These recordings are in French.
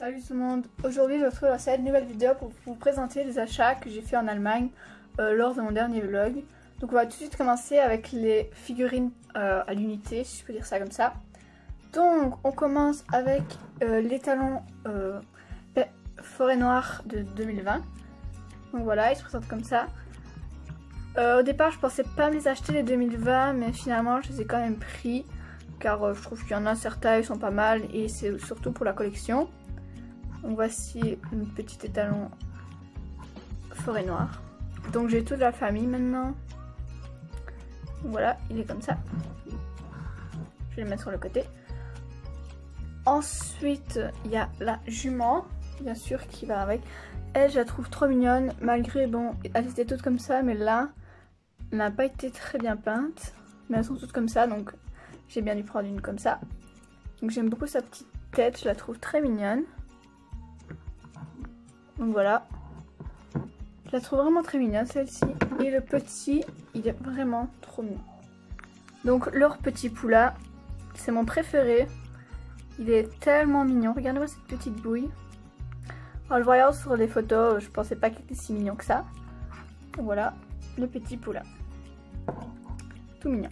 Salut tout le monde, aujourd'hui je vous retrouve dans cette nouvelle vidéo pour vous présenter les achats que j'ai fait en Allemagne lors de mon dernier vlog. Donc on va tout de suite commencer avec les figurines à l'unité, si je peux dire ça comme ça. Donc on commence avec l'étalon Forêt Noire de 2020. Donc voilà, ils se présentent comme ça. Au départ je pensais pas me les acheter les 2020, mais finalement je les ai quand même pris. Car je trouve qu'il y en a certains, ils sont pas mal et c'est surtout pour la collection. Donc voici une petite étalon Forêt Noire. Donc j'ai toute la famille maintenant. Voilà, il est comme ça. Je vais le mettre sur le côté. Ensuite, il y a la jument, bien sûr, qui va avec. Elle, je la trouve trop mignonne, malgré, bon, elles étaient toutes comme ça, mais là, elle n'a pas été très bien peinte. Mais elles sont toutes comme ça, donc j'ai bien dû prendre une comme ça. Donc j'aime beaucoup sa petite tête, je la trouve très mignonne. Donc voilà. Je la trouve vraiment très mignonne celle-ci. Et le petit, il est vraiment trop mignon. Donc leur petit poula, c'est mon préféré. Il est tellement mignon. Regardez-moi cette petite bouille. En le voyant sur les photos, je pensais pas qu'il était si mignon que ça. Donc voilà, le petit poula. Tout mignon.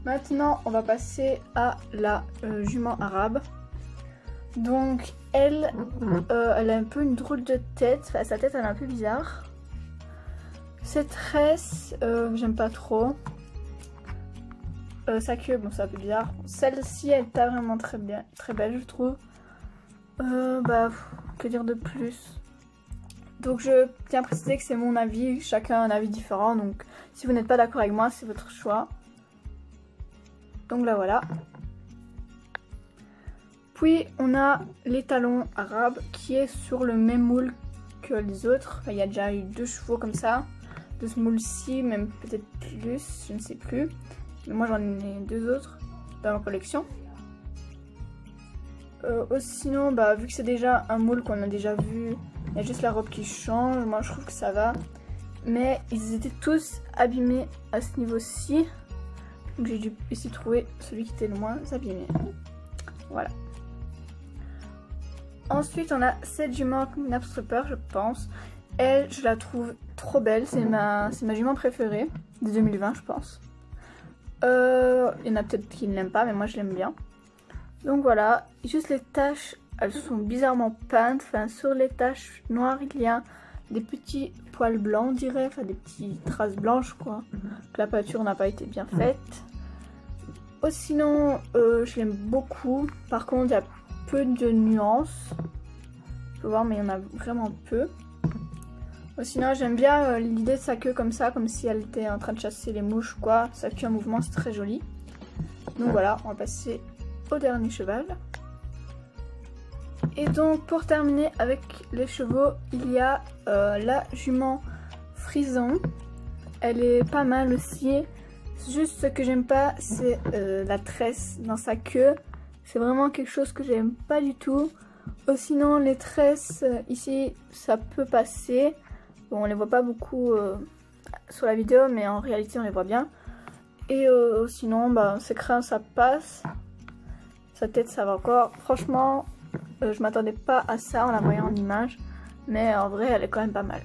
Maintenant, on va passer à la jument arabe. Donc, elle a un peu une drôle de tête. Enfin, sa tête, elle est un peu bizarre. Ses tresses, j'aime pas trop. Sa queue, bon, c'est un peu bizarre. Celle-ci, elle est pas vraiment très belle, je trouve. Que dire de plus? Donc, je tiens à préciser que c'est mon avis. Chacun a un avis différent. Donc, si vous n'êtes pas d'accord avec moi, c'est votre choix. Donc là voilà. Puis on a l'étalon arabe qui est sur le même moule que les autres. Enfin, il y a déjà eu 2 chevaux comme ça. De ce moule-ci, même peut-être plus, je ne sais plus. Mais moi j'en ai 2 autres dans ma collection. Sinon, vu que c'est déjà un moule qu'on a déjà vu, il y a juste la robe qui change. Moi je trouve que ça va. Mais ils étaient tous abîmés à ce niveau-ci. Donc j'ai dû essayer de trouver celui qui était le moins abîmé. Voilà. Ensuite on a cette jument Knapstrupper, je pense. Elle, je la trouve trop belle. C'est ma jument préférée de 2020, je pense. Il y en a peut-être qui ne l'aiment pas, mais moi je l'aime bien. Donc voilà. Juste les taches, elles sont bizarrement peintes. Enfin, sur les taches noires, il y a des petits poils blancs, on dirait. Enfin, des petites traces blanches, quoi. La peinture n'a pas été bien faite. Sinon, je l'aime beaucoup. Par contre, il y a peu de nuances. Je peux voir, mais il y en a vraiment peu. Sinon, j'aime bien l'idée de sa queue comme ça, comme si elle était en train de chasser les mouches, quoi. Sa queue en mouvement, c'est très joli. Donc voilà, on va passer au dernier cheval. Et donc, pour terminer avec les chevaux, il y a la jument Frison. Elle est pas mal aussi. Juste ce que j'aime pas, c'est la tresse dans sa queue. C'est vraiment quelque chose que j'aime pas du tout. Sinon, les tresses ici, ça peut passer. Bon, on les voit pas beaucoup sur la vidéo, mais en réalité, on les voit bien. Et sinon, ses crins, ça passe. Sa tête, ça va encore. Franchement, je m'attendais pas à ça en la voyant en image. Mais en vrai, elle est quand même pas mal.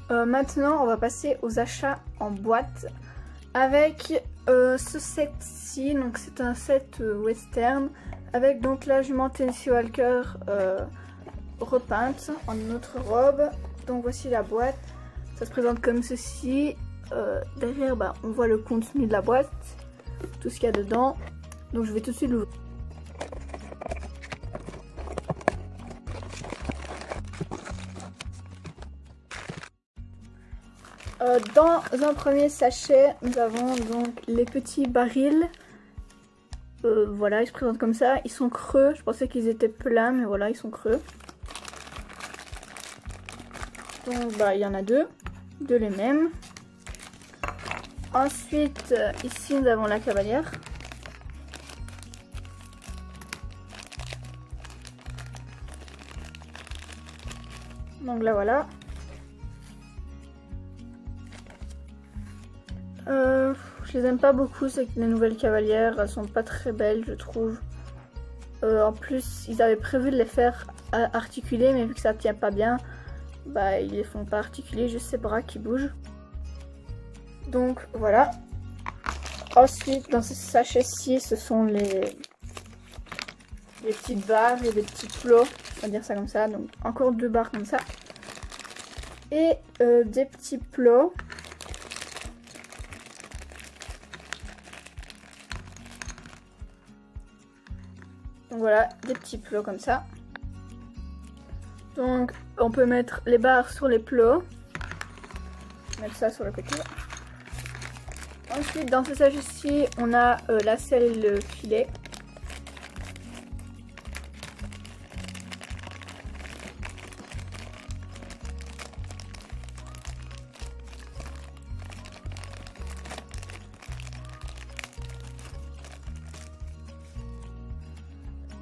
Maintenant, on va passer aux achats en boîte avec ce set-ci. Donc, c'est un set western avec donc la jument Tennessee Walker repeinte en une autre robe. Donc, voici la boîte. Ça se présente comme ceci. Derrière, on voit le contenu de la boîte, tout ce qu'il y a dedans. Donc, je vais tout de suite l'ouvrir. Dans un premier sachet, nous avons donc les petits barils. Voilà, ils se présentent comme ça. Ils sont creux. Je pensais qu'ils étaient pleins, mais voilà, ils sont creux. Donc, il y en a 2 les mêmes. Ensuite, ici, nous avons la cavalière. Donc là, voilà. Je les aime pas beaucoup, c'est que les nouvelles cavalières, elles sont pas très belles, je trouve. En plus, ils avaient prévu de les faire articuler, mais vu que ça tient pas bien, bah ils les font pas articuler, juste ses bras qui bougent. Donc voilà. Ensuite, dans ce sachet-ci, ce sont les petites barres et des petits plots, on va dire ça comme ça. Donc encore 2 barres comme ça. Et des petits plots. Donc voilà, des petits plots comme ça. Donc on peut mettre les barres sur les plots. Mettre ça sur le côté. Ensuite, dans ce sachet-ci, on a la selle et le filet.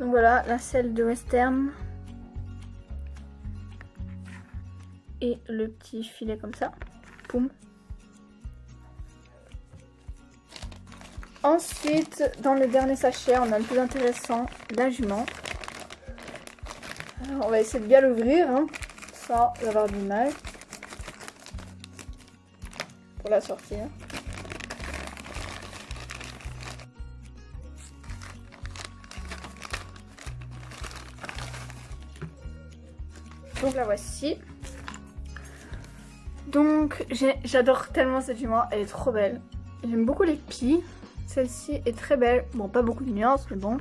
Donc voilà, la selle de western. Et le petit filet comme ça. Poum. Ensuite, dans le dernier sachet, on a le plus intéressant, la jument. Alors, on va essayer de bien l'ouvrir, hein, sans avoir du mal. Pour la sortir. Donc la voici. Donc j'adore tellement cette jument, elle est trop belle. J'aime beaucoup les pieds. Celle-ci est très belle. Bon, pas beaucoup de nuances, mais bon.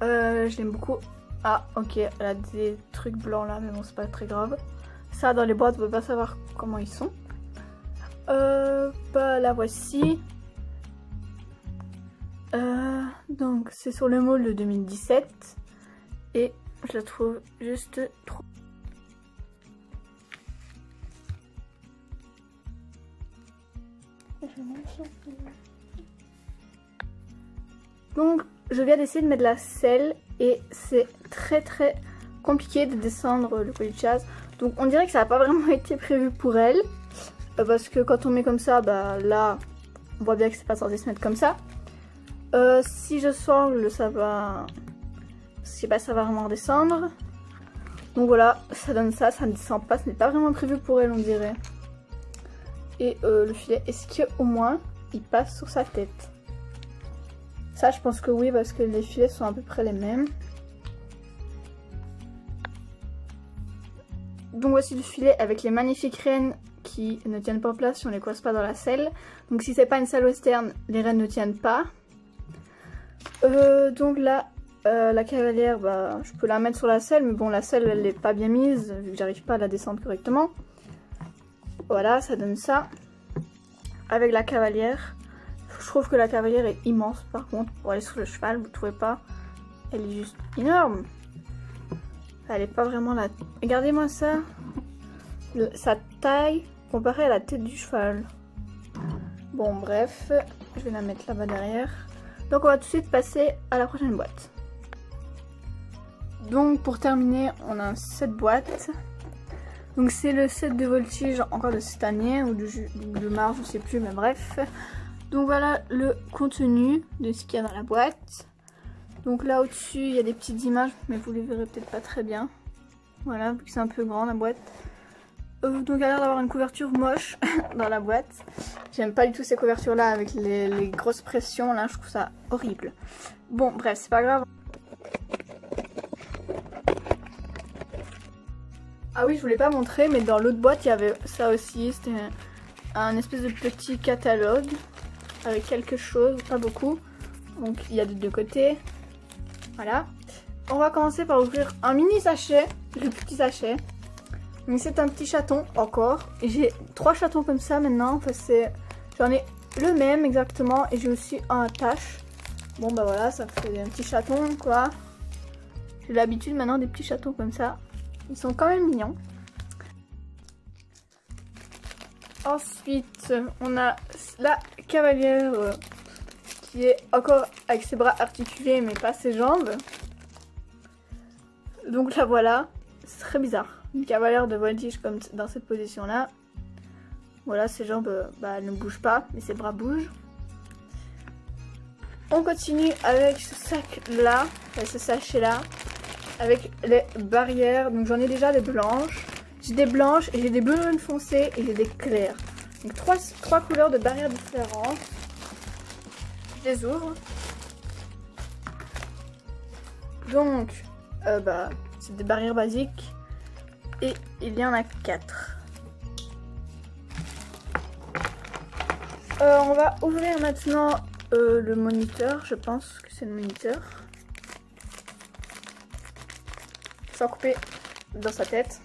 Je l'aime beaucoup. Ah, ok, elle a des trucs blancs là, mais bon, c'est pas très grave. Ça, dans les boîtes, on peut pas savoir comment ils sont. Bah, la voici. Donc, c'est sur le moule de 2017. Et je la trouve juste trop. Donc je viens d'essayer de mettre de la selle et c'est très compliqué de descendre le collier de chasse. Donc on dirait que ça n'a pas vraiment été prévu pour elle. Parce que quand on met comme ça, bah là on voit bien que c'est pas censé se mettre comme ça. Si je sangle, ça va... Je sais pas, ça va vraiment redescendre. Donc voilà, ça donne ça, ça ne descend pas, ce n'est pas vraiment prévu pour elle on dirait. Et le filet, est-ce qu'au moins il passe sur sa tête? Ça je pense que oui parce que les filets sont à peu près les mêmes. Donc voici le filet avec les magnifiques rênes qui ne tiennent pas en place si on les coince pas dans la selle. Donc si c'est pas une selle western, les rênes ne tiennent pas. Donc là, la cavalière, bah, je peux la mettre sur la selle, mais bon la selle elle n'est pas bien mise vu que j'arrive pas à la descendre correctement. Voilà, ça donne ça. Avec la cavalière. Je trouve que la cavalière est immense par contre pour aller sur le cheval, vous trouvez pas? Elle est juste énorme. Elle est pas vraiment la... Regardez-moi ça. Sa taille comparée à la tête du cheval. Bon bref, je vais la mettre là-bas derrière. Donc on va tout de suite passer à la prochaine boîte. Donc pour terminer, on a cette boîte. Donc c'est le set de voltige encore de cette année ou de mars, je sais plus, mais bref. Donc voilà le contenu de ce qu'il y a dans la boîte. Donc là au-dessus il y a des petites images, mais vous les verrez peut-être pas très bien. Voilà, vu que c'est un peu grand la boîte. Donc elle a l'air d'avoir une couverture moche dans la boîte. J'aime pas du tout ces couvertures là avec les grosses pressions là, je trouve ça horrible. Bon bref, c'est pas grave. Ah oui, je voulais pas montrer, mais dans l'autre boîte il y avait ça aussi. C'était un espèce de petit catalogue avec quelque chose, pas beaucoup. Donc il y a de deux côtés. Voilà. On va commencer par ouvrir un mini sachet, le petit sachet. Donc c'est un petit chaton encore. J'ai 3 chatons comme ça maintenant. Enfin, j'en ai le même exactement et j'ai aussi un tache. Bon bah voilà, ça fait un petit chaton quoi. J'ai l'habitude maintenant des petits chatons comme ça. Ils sont quand même mignons. Ensuite, on a la cavalière qui est encore avec ses bras articulés mais pas ses jambes. Donc la voilà, c'est très bizarre. Une cavalière de voltige comme dans cette position là. Voilà, ses jambes bah, elles ne bougent pas mais ses bras bougent. On continue avec ce sac là, ce sachet là, avec les barrières. Donc j'en ai déjà des blanches. J'ai des blanches et j'ai des brunes foncées et j'ai des claires. Donc trois couleurs de barrières différentes. Je les ouvre. Donc, c'est des barrières basiques. Et il y en a 4. On va ouvrir maintenant le moniteur. Je pense que c'est le moniteur. Sans couper dans sa tête.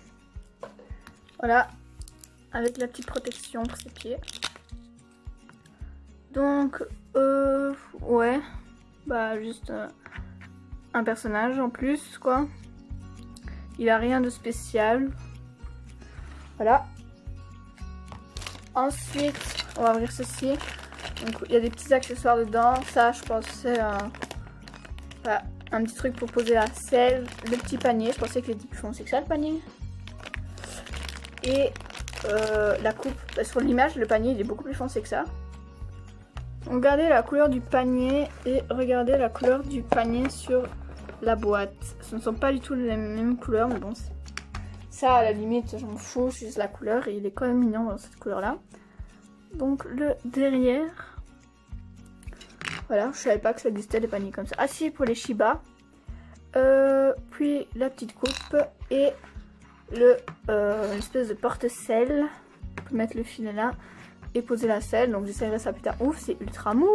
Voilà. Avec la petite protection pour ses pieds. Donc, ouais. Juste un personnage en plus, quoi. Il a rien de spécial. Voilà. Ensuite, on va ouvrir ceci. Donc, il y a des petits accessoires dedans. Ça, je pense, c'est un petit truc pour poser la selle. Le petit panier. Je pensais que les types font, c'est que ça le panier. Et la coupe. Sur l'image, le panier, il est beaucoup plus foncé que ça. Donc, regardez la couleur du panier et regardez la couleur du panier sur la boîte. Ce ne sont pas du tout les mêmes couleurs, mais bon, ça à la limite, je m'en fous, c'est juste la couleur et il est quand même mignon dans cette couleur-là. Donc le derrière, voilà, je savais pas que ça existait des paniers comme ça. Ah si, pour les Shiba. Puis la petite coupe et l'espèce de porte-selle. On peut mettre le filet là et poser la selle. Donc j'essaierai ça plus tard. Ouf, c'est ultra mou.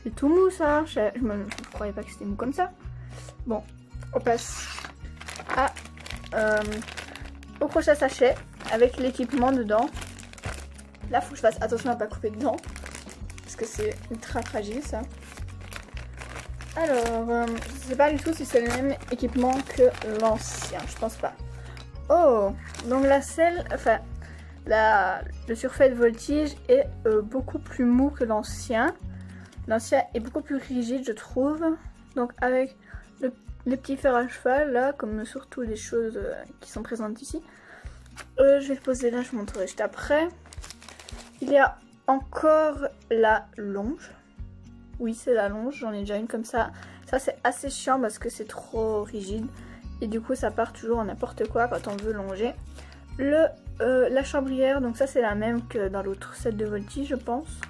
C'est tout mou ça. Je croyais pas que c'était mou comme ça. Bon, on passe au prochain sachet avec l'équipement dedans. Là, faut que je fasse attention à pas couper dedans parce que c'est ultra fragile ça. Alors, je sais pas du tout si c'est le même équipement que l'ancien. Je pense pas. Oh, donc la selle, enfin, le surfait de voltige est beaucoup plus mou que l'ancien. L'ancien est beaucoup plus rigide, je trouve. Donc avec les petits fers à cheval, là, comme surtout les choses qui sont présentes ici. Je vais le poser là, je vous montrerai juste après. Il y a encore la longe. Oui, c'est la longe, j'en ai déjà une comme ça. Ça, c'est assez chiant parce que c'est trop rigide. Et du coup, ça part toujours en n'importe quoi quand on veut longer. La chambrière, donc ça, c'est la même que dans l'autre set de voltige, je pense.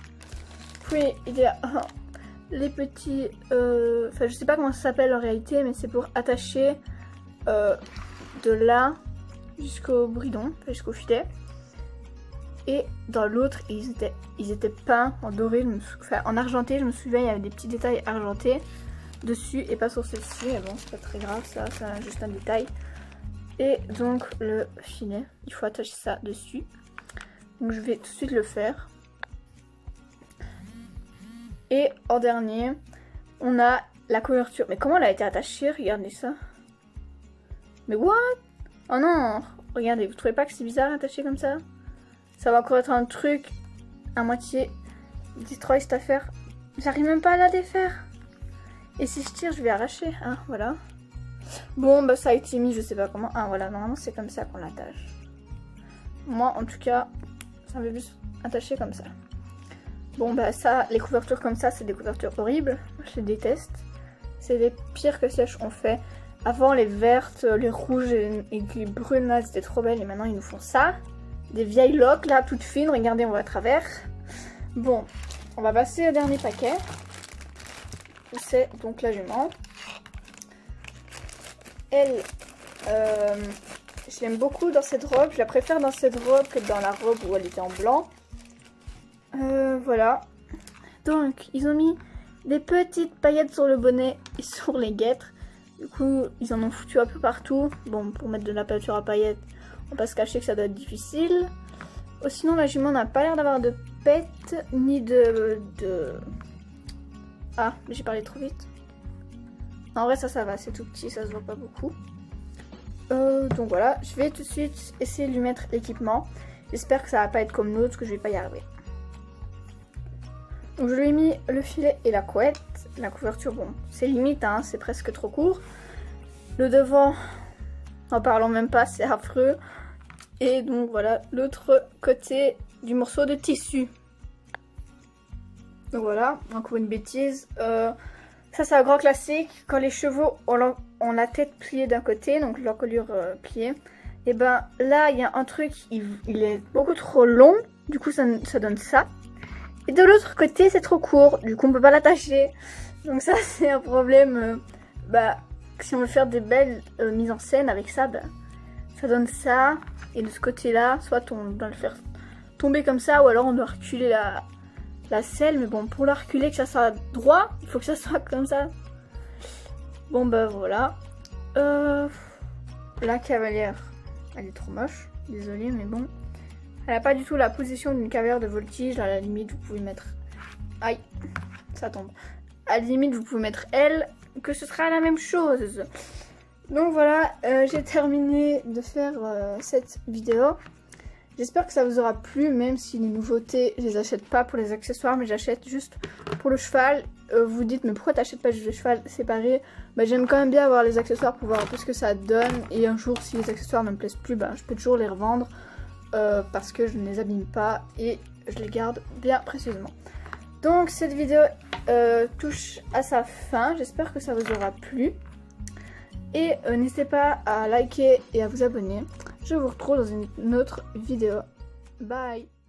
Puis il y a les petits, enfin je sais pas comment ça s'appelle en réalité, mais c'est pour attacher de là jusqu'au bridon, jusqu'au filet. Et dans l'autre, ils étaient peints en doré, enfin en argenté, je me souviens, il y avait des petits détails argentés dessus et pas sur celle-ci, mais bon, c'est pas très grave, ça c'est juste un détail. Et donc le filet, il faut attacher ça dessus. Donc je vais tout de suite le faire. Et en dernier, on a la couverture. Mais comment elle a été attachée? Regardez ça. Mais what? Oh non! Regardez, vous trouvez pas que c'est bizarre attaché comme ça? Ça va encore être un truc à moitié destroy cette affaire. J'arrive même pas à la défaire. Et si je tire, je vais arracher. Hein, voilà. Bon, bah ça a été mis, je sais pas comment. Ah voilà, normalement c'est comme ça qu'on l'attache. Moi, en tout cas, ça m'avait juste attaché comme ça. Bon bah ça, les couvertures comme ça, c'est des couvertures horribles. Je les déteste. C'est les pires que celles qu'on fait. Avant, les vertes, les rouges et les brunes là, c'était trop belles. Et maintenant, ils nous font ça. Des vieilles loques là, toutes fines. Regardez, on va à travers. Bon, on va passer au dernier paquet. C'est donc la jument. Elle, je l'aime beaucoup dans cette robe. Je la préfère dans cette robe que dans la robe où elle était en blanc. Voilà. Donc, ils ont mis des petites paillettes sur le bonnet et sur les guêtres. Du coup, ils en ont foutu un peu partout. Bon, pour mettre de la peinture à paillettes, on va pas se cacher que ça doit être difficile. Sinon, la jument n'a pas l'air d'avoir de pète, ni de... Ah, j'ai parlé trop vite. En vrai, ça va, c'est tout petit, ça se voit pas beaucoup. Donc voilà, je vais tout de suite essayer de lui mettre l'équipement. J'espère que ça va pas être comme l'autre, que je vais pas y arriver. Donc je lui ai mis le filet et la couette. La couverture, bon, c'est limite, hein, c'est presque trop court. Le devant, en parlant même pas, c'est affreux. Et donc voilà, l'autre côté du morceau de tissu. Donc voilà, encore une bêtise. Ça c'est un grand classique, quand les chevaux ont la tête pliée d'un côté, donc l'encolure pliée, et ben là il y a un truc, il est beaucoup trop long, du coup ça donne ça. Et de l'autre côté c'est trop court, du coup on peut pas l'attacher. Donc ça c'est un problème, si on veut faire des belles mises en scène avec ça, ça donne ça. Et de ce côté là, soit on doit le faire tomber comme ça, ou alors on doit reculer la selle, mais bon, pour la reculer, que ça soit droit, il faut que ça soit comme ça. Bon bah voilà. La cavalière, elle est trop moche, désolée, mais bon. Elle n'a pas du tout la position d'une cavalière de voltige, à la limite vous pouvez mettre... Aïe, ça tombe. À la limite vous pouvez mettre elle, que ce sera la même chose. Donc voilà, j'ai terminé de faire cette vidéo. J'espère que ça vous aura plu, même si les nouveautés, je les achète pas pour les accessoires, mais j'achète juste pour le cheval. Vous dites, mais pourquoi t'achètes pas le cheval séparé? J'aime quand même bien avoir les accessoires pour voir un peu ce que ça donne. Et un jour, si les accessoires ne me plaisent plus, je peux toujours les revendre parce que je ne les abîme pas et je les garde bien précieusement. Donc cette vidéo touche à sa fin. J'espère que ça vous aura plu. Et n'hésitez pas à liker et à vous abonner. Je vous retrouve dans une autre vidéo. Bye!